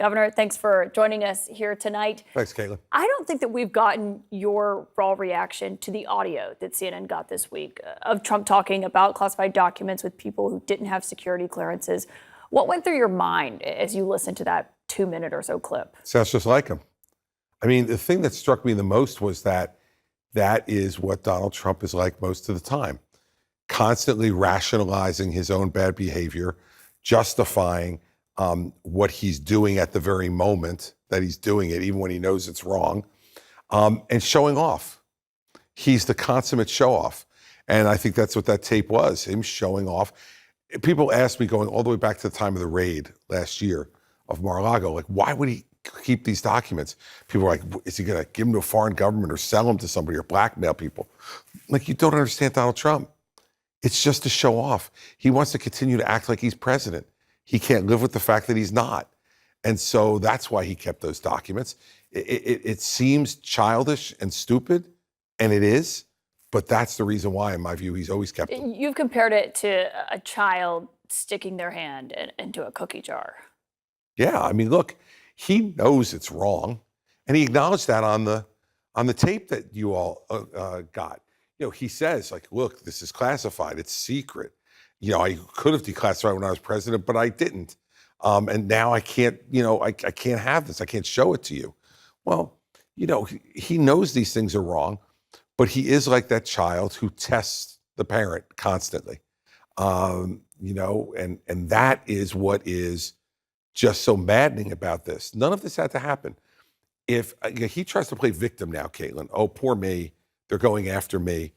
Governor, thanks for joining us here tonight. Thanks, Kaitlan. I don't think that we've gotten your raw reaction to the audio that CNN got this week of Trump talking about classified documents with people who didn't have security clearances. What went through your mind as you listened to that 2-minute or so clip? Sounds just like him. I mean, the thing that struck me the most was that is what Donald Trump is like most of the time, constantly rationalizing his own bad behavior, justifying what he's doing at the very moment that he's doing it, even when he knows it's wrong, and showing off. He's the consummate show-off. And I think that's what that tape was, him showing off. People asked me, going all the way back to the time of the raid last year of Mar-a-Lago, like, why would he keep these documents? People were like, is he going to give them to a foreign government or sell them to somebody or blackmail people? Like, you don't understand Donald Trump. It's just to show off. He wants to continue to act like he's president. He can't live with the fact that he's not. And so that's why he kept those documents. It seems childish and stupid, and it is, but that's the reason why, in my view, he's always kept them. You've compared it to a child sticking their hand into a cookie jar. Yeah, I mean, look, he knows it's wrong, and he acknowledged that on the tape that you all got. You know, he says, like, look, this is classified, it's secret. You know, I could have declassified when I was president, but I didn't. And now I can't, you know, I can't have this. I can't show it to you. Well, you know, he knows these things are wrong, but he is like that child who tests the parent constantly. You know, and that is what is just so maddening about this. None of this had to happen. If he tries to play victim now, Kaitlan, oh, poor me, they're going after me.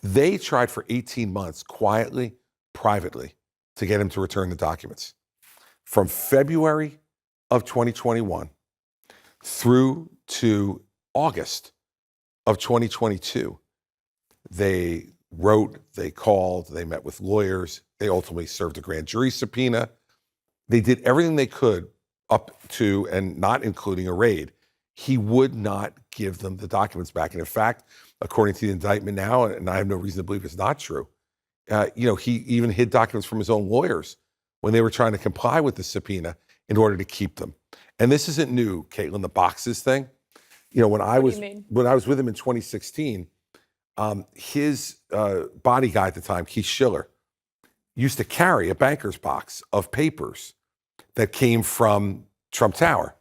They tried for 18 months, quietly, privately, to get him to return the documents. From February of 2021 through to August of 2022, they wrote, they called, they met with lawyers, they ultimately served a grand jury subpoena. They did everything they could up to and not including a raid. He would not give them the documents back. And in fact, according to the indictment now, and I have no reason to believe it's not true, you know, he even hid documents from his own lawyers when they were trying to comply with the subpoena in order to keep them. And this isn't new, Kaitlan, the boxes thing. You know, when I was with him in 2016, his body guy at the time, Keith Schiller, used to carry a banker's box of papers that came from Trump Tower.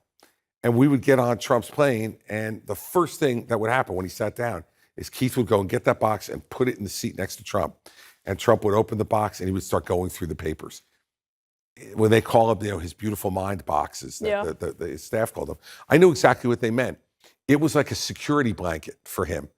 And we would get on Trump's plane, and the first thing that would happen when he sat down is Keith would go and get that box and put it in the seat next to Trump. And Trump would open the box and he would start going through the papers. When they call up, you know, his beautiful mind boxes, that the staff called them, I knew exactly what they meant. It was like a security blanket for him.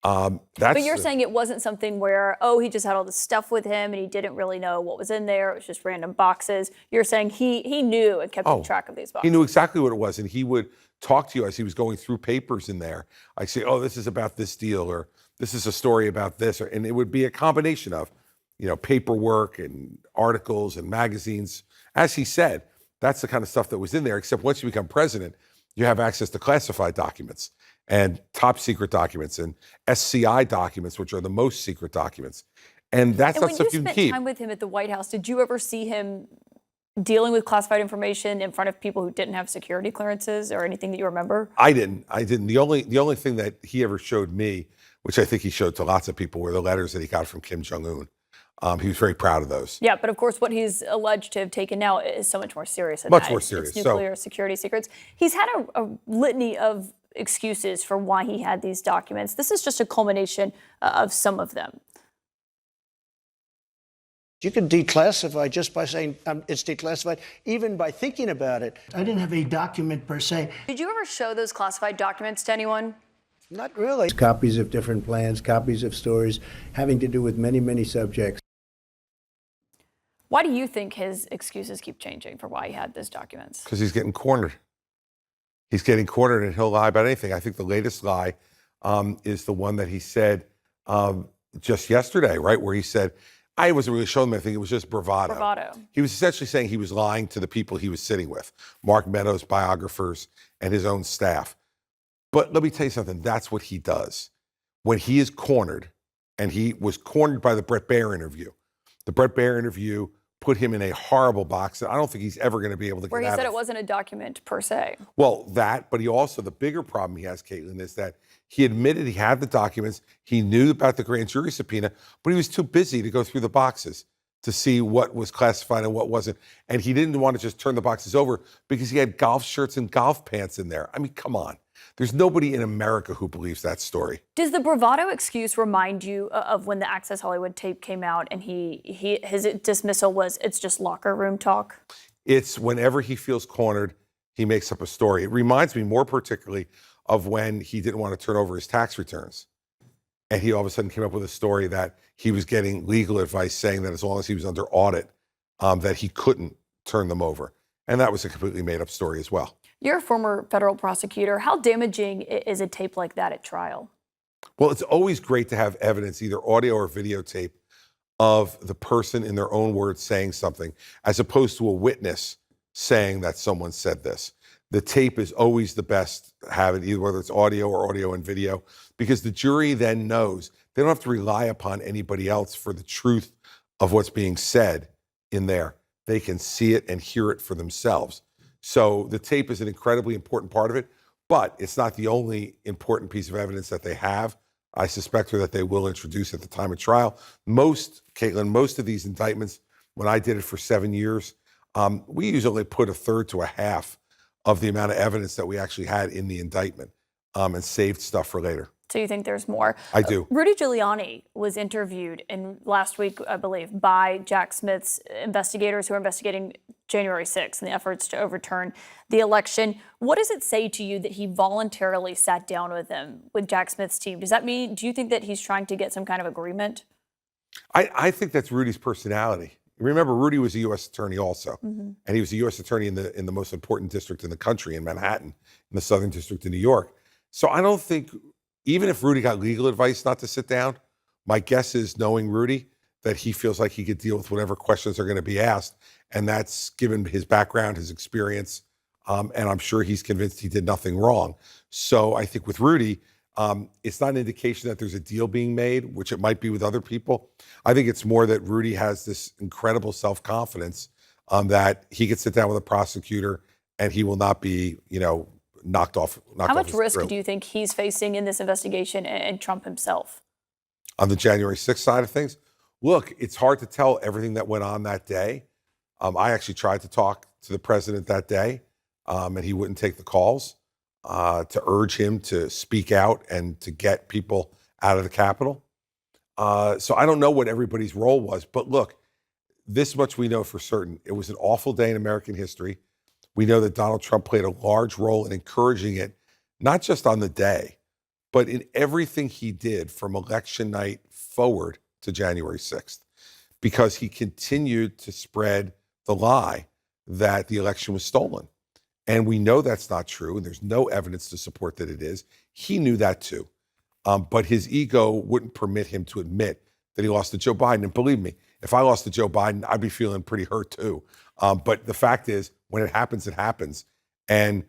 But you're saying it wasn't something where, oh, he just had all this stuff with him and he didn't really know what was in there. It was just random boxes. You're saying he knew and kept track of these boxes. He knew exactly what it was. And he would talk to you as he was going through papers in there. I'd say, oh, this is about this deal, or this is a story about this. And it would be a combination of, you know, paperwork and articles and magazines. As he said, that's the kind of stuff that was in there, except once you become president, you have access to classified documents and top secret documents and SCI documents, which are the most secret documents. And that's not stuff you can keep. When you spent time with him at the White House, did you ever see him dealing with classified information in front of people who didn't have security clearances or anything that you remember? I didn't. The only thing that he ever showed me, which I think he showed to lots of people, were the letters that he got from Kim Jong-un. He was very proud of those. Yeah, but of course, what he's alleged to have taken now is so much more serious than much more serious. It's nuclear security secrets. He's had a litany of excuses for why he had these documents. This is just a culmination of some of them. You can declassify just by saying it's declassified, even by thinking about it. I didn't have a document per se. Did you ever show those classified documents to anyone? Not really. Copies of different plans, copies of stories having to do with many, many subjects. Why do you think his excuses keep changing for why he had those documents? Because he's getting cornered. He's getting cornered, and he'll lie about anything. I think the latest lie is the one that he said just yesterday, right? Where he said, I wasn't really showing them anything. It was just bravado. He was essentially saying he was lying to the people he was sitting with, Mark Meadows' biographers and his own staff. But let me tell you something. That's what he does. When he is cornered, and he was cornered by the Bret Baier interview. The Bret Baier interview put him in a horrible box that I don't think he's ever going to be able to Where get he out said of. it wasn't a document per se. Well, that, but he also, the bigger problem he has, Kaitlan, is that he admitted he had the documents, he knew about the grand jury subpoena, but he was too busy to go through the boxes to see what was classified and what wasn't. And he didn't want to just turn the boxes over because he had golf shirts and golf pants in there. I mean, come on. There's nobody in America who believes that story. Does the bravado excuse remind you of when the Access Hollywood tape came out and his dismissal was, it's just locker room talk? It's whenever he feels cornered, he makes up a story. It reminds me more particularly of when he didn't want to turn over his tax returns. And he all of a sudden came up with a story that he was getting legal advice saying that as long as he was under audit, that he couldn't turn them over. And that was a completely made up story as well. You're a former federal prosecutor. How damaging is a tape like that at trial? Well, it's always great to have evidence, either audio or videotape, of the person in their own words saying something, as opposed to a witness saying that someone said this. The tape is always the best to have it, either whether it's audio or audio and video, because the jury then knows they don't have to rely upon anybody else for the truth of what's being said in there. They can see it and hear it for themselves. So the tape is an incredibly important part of it, but it's not the only important piece of evidence that they have. I suspect that they will introduce at the time of trial. Kaitlan, most of these indictments, when I did it for 7 years, we usually put a third to a half of the amount of evidence that we actually had in the indictment, and saved stuff for later. So you think there's more? I do. Rudy Giuliani was interviewed last week, I believe, by Jack Smith's investigators who are investigating January 6th and the efforts to overturn the election. What does it say to you that he voluntarily sat down with them, with Jack Smith's team? Does that mean, do you think that he's trying to get some kind of agreement? I think that's Rudy's personality. Remember, Rudy was a U.S. attorney also, and he was a U.S. attorney in the most important district in the country, in Manhattan, in the Southern District of New York. So I don't think, even if Rudy got legal advice not to sit down, my guess is, knowing Rudy, that he feels like he could deal with whatever questions are going to be asked, and that's given his background, his experience, and I'm sure he's convinced he did nothing wrong. So I think with Rudy, it's not an indication that there's a deal being made, which it might be with other people. I think it's more that Rudy has this incredible self-confidence that he could sit down with a prosecutor and he will not be, knocked off. How much risk do you think he's facing in this investigation and Trump himself? On the January 6th side of things? Look, it's hard to tell everything that went on that day. I actually tried to talk to the president that day, and he wouldn't take the calls. To urge him to speak out and to get people out of the Capitol. So I don't know what everybody's role was, but look, this much we know for certain. It was an awful day in American history. We know that Donald Trump played a large role in encouraging it, not just on the day, but in everything he did from election night forward to January 6th, because he continued to spread the lie that the election was stolen. And we know that's not true, and there's no evidence to support that it is. He knew that too. But his ego wouldn't permit him to admit that he lost to Joe Biden. And believe me, if I lost to Joe Biden, I'd be feeling pretty hurt too. But the fact is, when it happens, it happens. And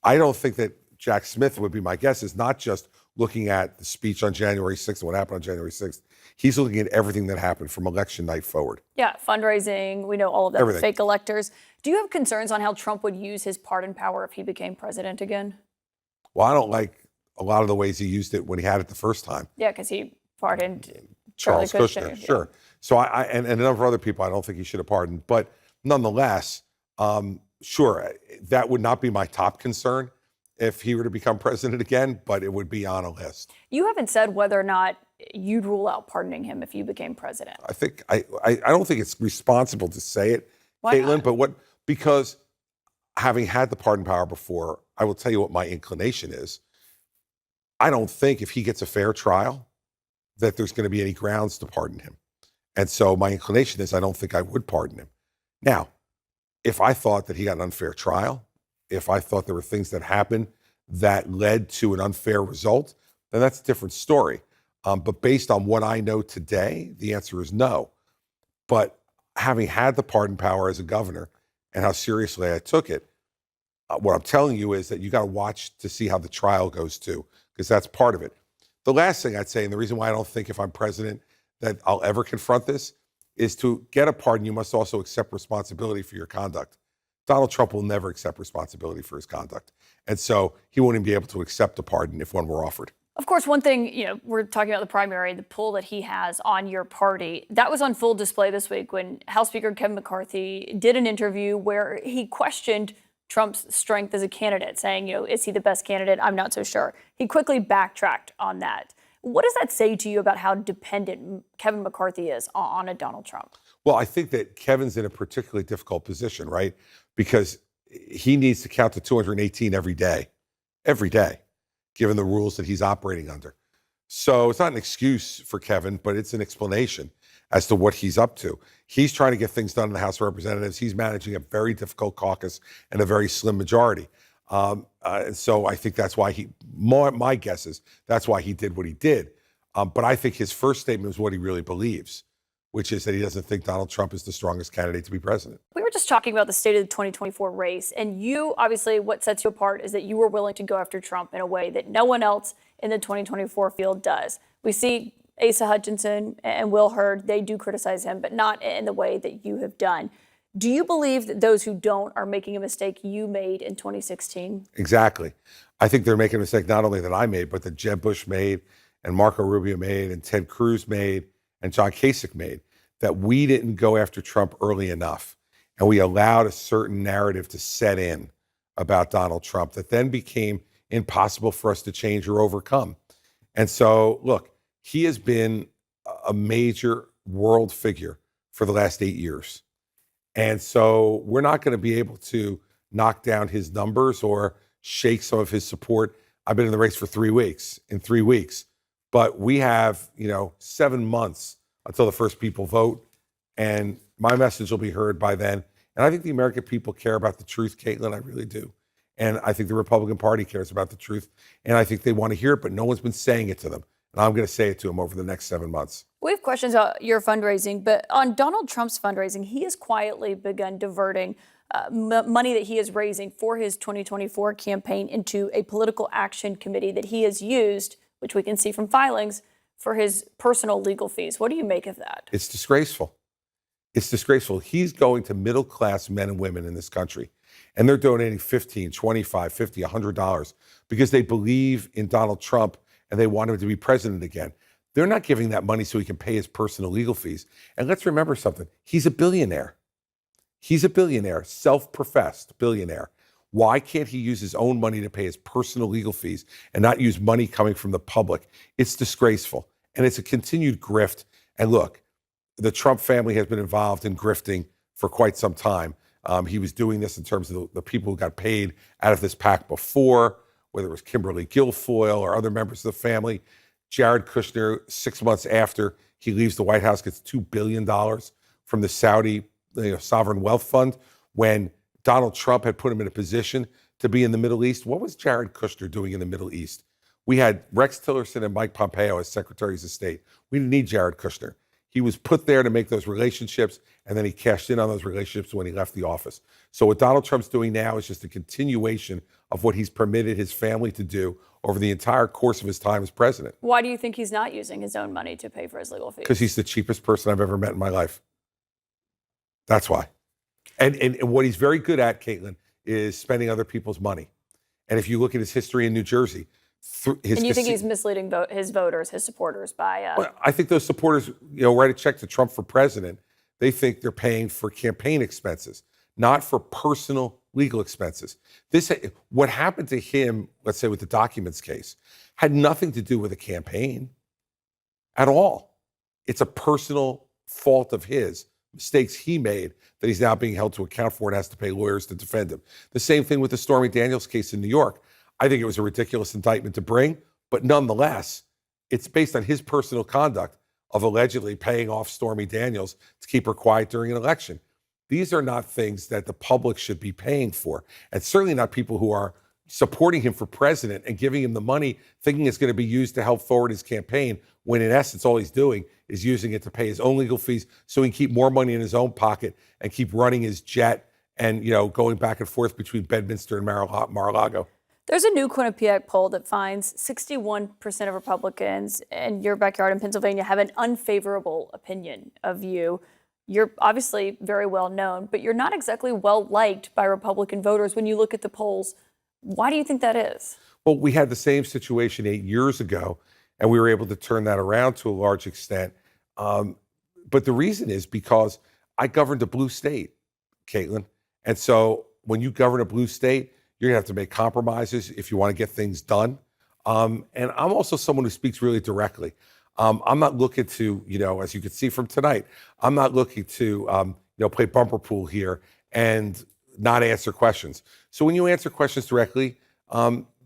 I don't think that Jack Smith, would be my guess, is not just looking at the speech on January 6th and what happened on January 6th. He's looking at everything that happened from election night forward. Yeah, fundraising, we know all of that, Everything. fake electors. Do you have concerns on how Trump would use his pardon power if he became president again? Well, I don't like a lot of the ways he used it when he had it the first time. Yeah, because he pardoned Charles Charlie Kushner, sure. So and a number of other people I don't think he should have pardoned. But nonetheless, sure, that would not be my top concern if he were to become president again, but it would be on a list. You haven't said whether or not you'd rule out pardoning him if you became president. I don't think it's responsible to say it, Why Kaitlan, not? but because having had the pardon power before, I will tell you what my inclination is. I don't think if he gets a fair trial that there's going to be any grounds to pardon him. And so my inclination is I don't think I would pardon him. Now, if I thought that he got an unfair trial, if I thought there were things that happened that led to an unfair result, then that's a different story. But based on what I know today, the answer is no. But having had the pardon power as a governor and how seriously I took it, what I'm telling you is that you got to watch to see how the trial goes too, because that's part of it. The last thing I'd say, and the reason why I don't think if I'm president that I'll ever confront this, is to get a pardon, you must also accept responsibility for your conduct. Donald Trump will never accept responsibility for his conduct. And so he won't even be able to accept a pardon if one were offered. Of course, one thing, we're talking about the primary, the pull that he has on your party. That was on full display this week when House Speaker Kevin McCarthy did an interview where he questioned Trump's strength as a candidate, saying, is he the best candidate? I'm not so sure. He quickly backtracked on that. What does that say to you about how dependent Kevin McCarthy is on a Donald Trump? Well, I think that Kevin's in a particularly difficult position, right? Because he needs to count to 218 every day, given the rules that he's operating under. So it's not an excuse for Kevin, but it's an explanation as to what he's up to. He's trying to get things done in the House of Representatives. He's managing a very difficult caucus and a very slim majority. And so I think that's why my guess is that's why he did what he did. But I think his first statement was what he really believes, which is that he doesn't think Donald Trump is the strongest candidate to be president. We were just talking about the state of the 2024 race, and you, obviously, what sets you apart is that you were willing to go after Trump in a way that no one else in the 2024 field does. We see Asa Hutchinson and Will Hurd, they do criticize him, but not in the way that you have done. Do you believe that those who don't are making a mistake you made in 2016? Exactly. I think they're making a mistake not only that I made, but that Jeb Bush made, and Marco Rubio made, and Ted Cruz made, and John Kasich made, that we didn't go after Trump early enough. And we allowed a certain narrative to set in about Donald Trump that then became impossible for us to change or overcome. And so, look, he has been a major world figure for the last 8 years. And so we're not going to be able to knock down his numbers or shake some of his support. I've been in the race for 3 weeks, but we have, 7 months until the first people vote, and my message will be heard by then. And I think the American people care about the truth, Kaitlan, I really do. And I think the Republican Party cares about the truth, and I think they want to hear it, but no one's been saying it to them. And I'm going to say it to them over the next 7 months. We have questions about your fundraising, but on Donald Trump's fundraising, he has quietly begun diverting money that he is raising for his 2024 campaign into a political action committee that he has used, which we can see from filings, for his personal legal fees. What do you make of that? It's disgraceful. It's disgraceful. He's going to middle-class men and women in this country, and they're donating $15, $25, $50, $100 because they believe in Donald Trump and they want him to be president again. They're not giving that money so he can pay his personal legal fees. And let's remember something. He's a billionaire. He's a billionaire, self-professed billionaire. Why can't he use his own money to pay his personal legal fees and not use money coming from the public? It's disgraceful. And it's a continued grift. And look, the Trump family has been involved in grifting for quite some time. He was doing this in terms of the people who got paid out of this PAC before, whether it was Kimberly Guilfoyle or other members of the family. Jared Kushner, 6 months after he leaves the White House, gets $2 billion from the Saudi sovereign wealth fund when Donald Trump had put him in a position to be in the Middle East. What was Jared Kushner doing in the Middle East? We had Rex Tillerson and Mike Pompeo as secretaries of state. We didn't need Jared Kushner. He was put there to make those relationships, and then he cashed in on those relationships when he left the office. So what Donald Trump's doing now is just a continuation of what he's permitted his family to do over the entire course of his time as president. Why do you think he's not using his own money to pay for his legal fees? Because he's the cheapest person I've ever met in my life. That's why. And what he's very good at, Kaitlan, is spending other people's money. And if you look at his history in New Jersey, and you think he's misleading his voters, his supporters by... Well, I think those supporters, write a check to Trump for president. They think they're paying for campaign expenses, not for personal legal expenses. What happened to him, let's say with the documents case, had nothing to do with a campaign at all. It's a personal fault of his, mistakes he made that he's now being held to account for and has to pay lawyers to defend him. The same thing with the Stormy Daniels case in New York. I think it was a ridiculous indictment to bring, but nonetheless, it's based on his personal conduct of allegedly paying off Stormy Daniels to keep her quiet during an election. These are not things that the public should be paying for, and certainly not people who are supporting him for president and giving him the money thinking it's going to be used to help forward his campaign, when in essence all he's doing is using it to pay his own legal fees so he can keep more money in his own pocket and keep running his jet and going back and forth between Bedminster and Mar-a-Lago. There's a new Quinnipiac poll that finds 61% of Republicans in your backyard in Pennsylvania have an unfavorable opinion of you. You're obviously very well known, but you're not exactly well liked by Republican voters when you look at the polls. Why do you think that is? Well, we had the same situation 8 years ago, and we were able to turn that around to a large extent. Um, but the reason is because I governed a blue state, Kaitlan. And so when you govern a blue state, you're gonna have to make compromises if you want to get things done. And I'm also someone who speaks really directly. I'm not looking to, as you can see from tonight, I'm not looking to, play bumper pool here and not answer questions. So when you answer questions directly,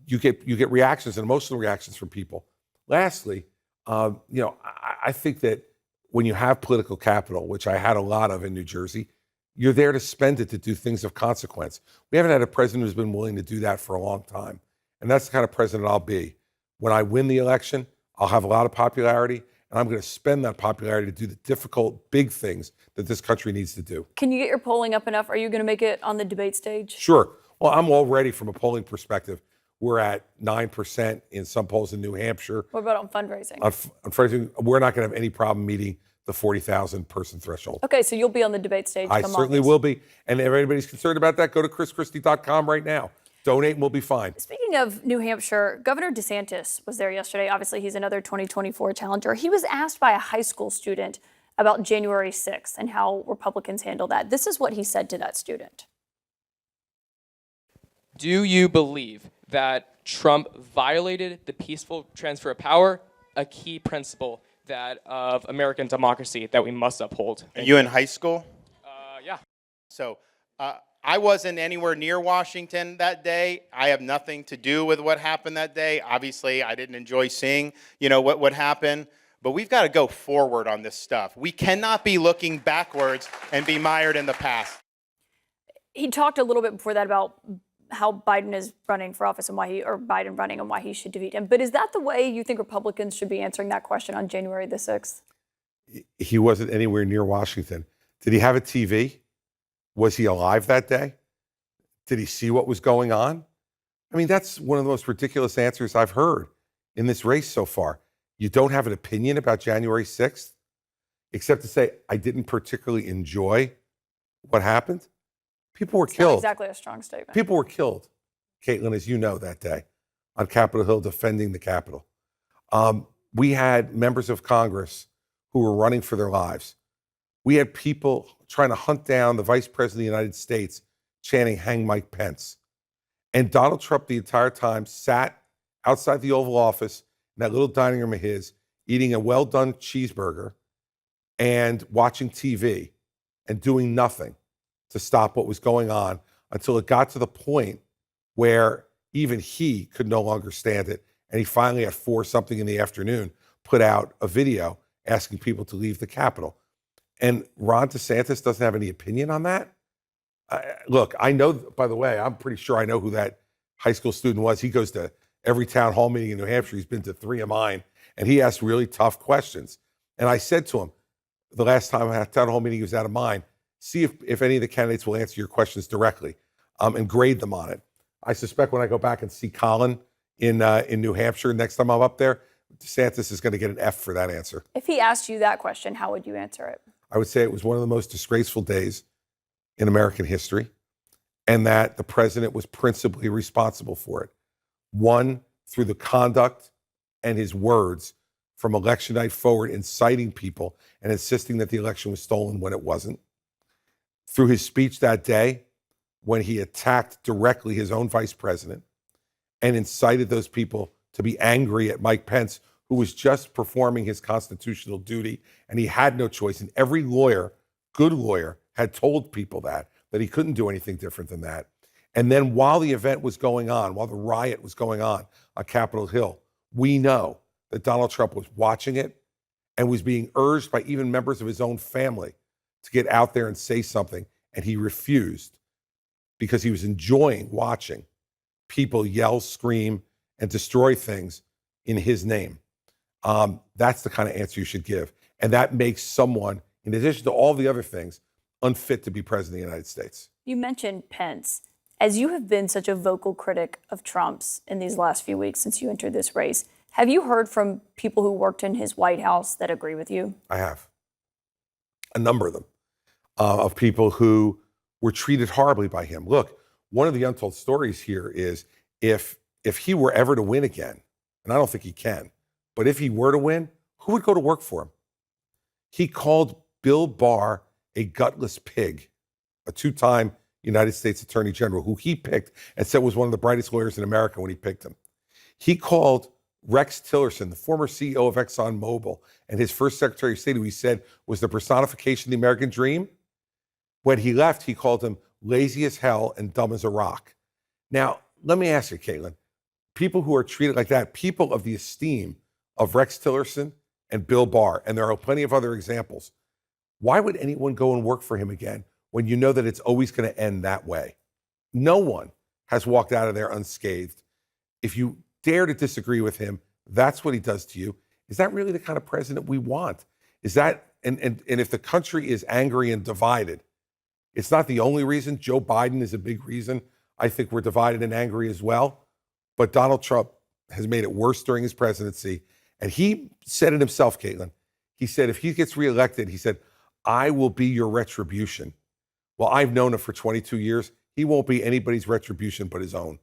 you get reactions and emotional reactions from people. Lastly, I think that when you have political capital, which I had a lot of in New Jersey, you're there to spend it to do things of consequence. We haven't had a president who's been willing to do that for a long time. And that's the kind of president I'll be. When I win the election, I'll have a lot of popularity, and I'm going to spend that popularity to do the difficult, big things that this country needs to do. Can you get your polling up enough? Are you going to make it on the debate stage? Sure. Well, I'm already, from a polling perspective, we're at 9% in some polls in New Hampshire. What about on fundraising? On fundraising, we're not going to have any problem meeting the 40,000 person threshold. Okay, so you'll be on the debate stage. I certainly will be. And if anybody's concerned about that, go to chrischristie.com right now. Donate and we'll be fine. Speaking of New Hampshire, Governor DeSantis was there yesterday. Obviously, he's another 2024 challenger. He was asked by a high school student about January 6th and how Republicans handle that. This is what he said to that student. Do you believe that Trump violated the peaceful transfer of power, a key principle that of American democracy that we must uphold? Are you in high school? Yeah. So I wasn't anywhere near Washington that day. I have nothing to do with what happened that day. Obviously, I didn't enjoy seeing, what happened. But we've got to go forward on this stuff. We cannot be looking backwards and be mired in the past. He talked a little bit before that about how Biden is running for office and Biden running and why he should defeat him. But is that the way you think Republicans should be answering that question on January the 6th? He wasn't anywhere near Washington. Did he have a TV? Was he alive that day? Did he see what was going on? I mean, that's one of the most ridiculous answers I've heard in this race so far. You don't have an opinion about January 6th, except to say, I didn't particularly enjoy what happened. People were killed. Not exactly a strong statement. People were killed, Kaitlan, as you know, that day on Capitol Hill defending the Capitol. We had members of Congress who were running for their lives. We had people trying to hunt down the Vice President of the United States, chanting, "Hang Mike Pence." And Donald Trump the entire time sat outside the Oval Office in that little dining room of his, eating a well-done cheeseburger and watching TV and doing nothing to stop what was going on until it got to the point where even he could no longer stand it. And he finally, at 4-something in the afternoon, put out a video asking people to leave the Capitol. And Ron DeSantis doesn't have any opinion on that? Look, I know, by the way, I'm pretty sure I know who that high school student was. He goes to every town hall meeting in New Hampshire. He's been to 3 of mine, and he asked really tough questions. And I said to him, the last time I had a town hall meeting, he was out of mine, see if any of the candidates will answer your questions directly and grade them on it. I suspect when I go back and see Colin in New Hampshire next time I'm up there, DeSantis is going to get an F for that answer. If he asked you that question, how would you answer it? I would say it was one of the most disgraceful days in American history, and that the president was principally responsible for it. One, through the conduct and his words from election night forward, inciting people and insisting that the election was stolen when it wasn't. Through his speech that day, when he attacked directly his own vice president and incited those people to be angry at Mike Pence, who was just performing his constitutional duty, and he had no choice. And every lawyer, good lawyer, had told people that he couldn't do anything different than that. And then while the event was going on, while the riot was going on Capitol Hill, we know that Donald Trump was watching it and was being urged by even members of his own family to get out there and say something, and he refused because he was enjoying watching people yell, scream, and destroy things in his name. That's the kind of answer you should give. And that makes someone, in addition to all the other things, unfit to be president of the United States. You mentioned Pence. As you have been such a vocal critic of Trump's in these last few weeks since you entered this race, have you heard from people who worked in his White House that agree with you? I have. A number of them. of people who were treated horribly by him. Look, one of the untold stories here is if he were ever to win again, and I don't think he can, but if he were to win, who would go to work for him? He called Bill Barr a gutless pig, a two-time United States Attorney General who he picked and said was one of the brightest lawyers in America when he picked him. He called Rex Tillerson, the former CEO of ExxonMobil, and his first Secretary of State, who he said was the personification of the American dream. When he left, he called him lazy as hell and dumb as a rock. Now, let me ask you, Kaitlan, people who are treated like that, people of the esteem of Rex Tillerson and Bill Barr, and there are plenty of other examples, why would anyone go and work for him again when you know that it's always going to end that way? No one has walked out of there unscathed. If you dare to disagree with him, that's what he does to you. Is that really the kind of president we want? Is that, and if the country is angry and divided, it's not the only reason. Joe Biden is a big reason. I think we're divided and angry as well. But Donald Trump has made it worse during his presidency. And he said it himself, Kaitlan. He said, if he gets reelected, he said, I will be your retribution. Well, I've known him for 22 years. He won't be anybody's retribution but his own.